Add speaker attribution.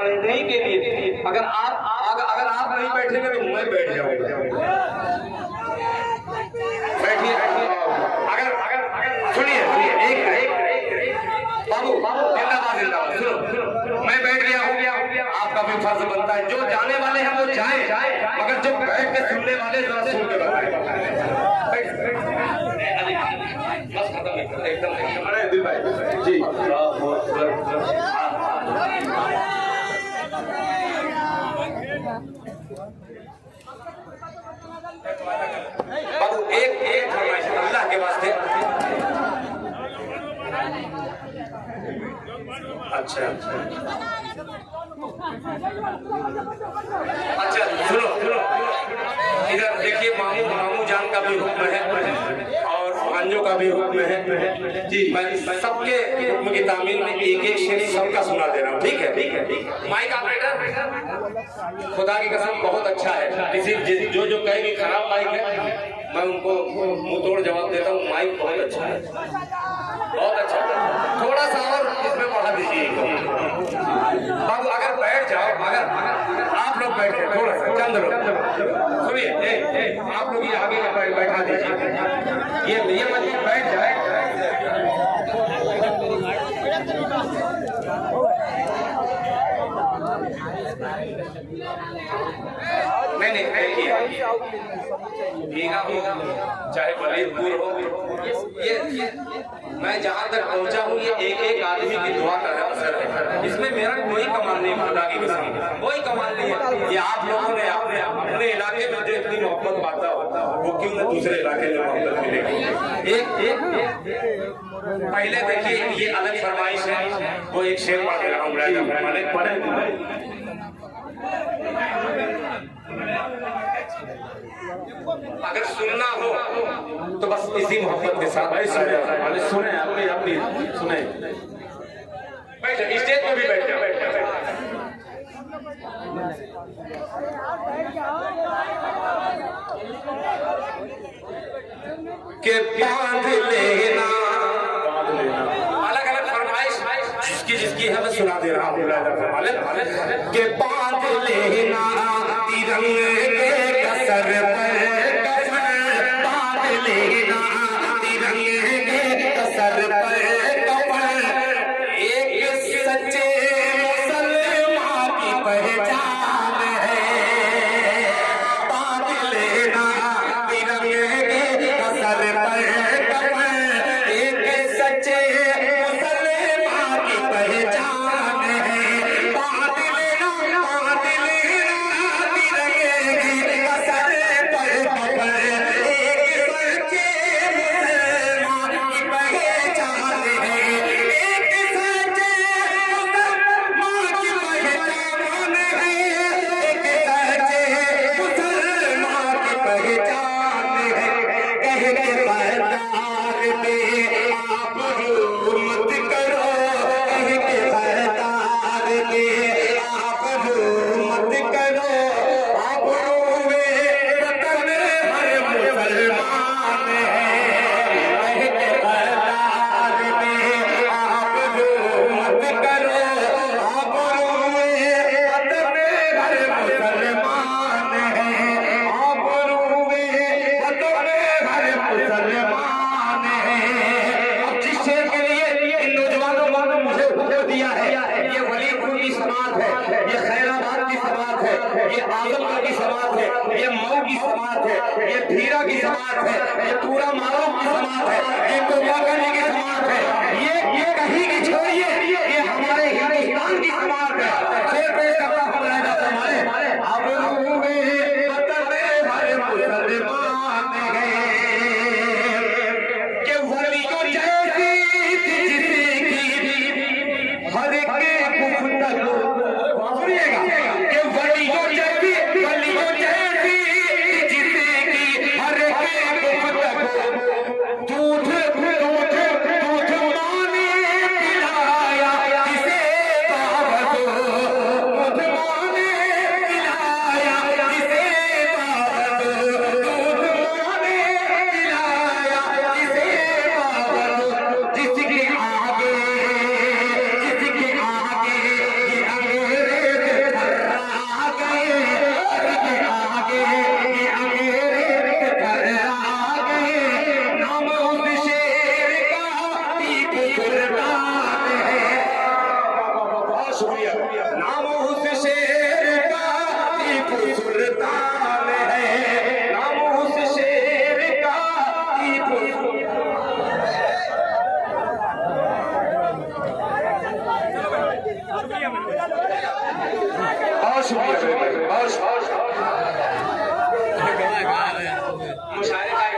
Speaker 1: बैठने के लिए अगर आप नहीं बैठेंगे तो मैं बैठ जाऊंगा। बैठिए। अगर सुनिए बाबू जिंदाबाद। सुनो, मैं बैठ गया हूँ, आपका भी फर्ज बनता है। जो जाने वाले हैं वो जाए, मगर जो बैठ के सुनने वाले जरा सुन के बताए। बस खत्म एकदम। अरे दिल भाई जी, बाबू एक फरमाइश अल्लाह के वास्ते। अच्छा सुनो, इधर देखिए, मामू जान का भी हुक्म है और भांजों का भी हुक्म है जी। मैं सबके हुक्म की तामील में एक शेर सबका सुना दे रहा हूँ। ठीक है? माइक ऑपरेटर, खुदा की कसम बहुत अच्छा है। किसी जो कहेगी खराब माइक है, मैं उनको मुंह तोड़ जवाब देता हूँ। माइक बहुत अच्छा है, बहुत अच्छा। थोड़ा सा और इसमें बढ़ा दीजिए बाबू। अगर बैठ जाओ, अगर आप लोग बैठ जाए थोड़ा सा, चंद लोग सुनिए, आप लोग ये आगे बैठा दीजिए। ये मतलब बैठ जाए। नहीं भीगा हो चाहे बलीदपुर हो, ये मैं जहाँ तक पहुँचा हूँ ये एक आदमी की दुआ का असर है। इसमें मेरा कोई कमाल नहीं, खुदा की कसम कोई कमाल नहीं है। ये आप लोगों ने अपने इलाके में जो इतनी मोहब्बत बांटा वो क्यों न दूसरे इलाके में मोहब्बत मिलेगी। एक पहले देखिए, ये अलग फरमाइश है, वो एक शेर पढ़ रहा हूँ। पढ़े अगर सुनना हो तो बस इसी मोहब्बत के साथ सुने। अपनी सुने। बैठो, स्टेज पे भी बैठ जाओ। के बांध लेना, अलग अलग फरमाइश जिसकी है मैं सुना दे रहा हूँ। के बांध लेना तिरंगे के कसर पर कफन, बांध लेना तिरंगे के कसर पर कफन, एक सच्चे मुसलमान की पहचान है। बांध लेना तिरंगे के कसर पर कफन, एक सच्चे मुसलमान की पहचान है। बांध लेना शुक्रिया, बहुत मुशायरे का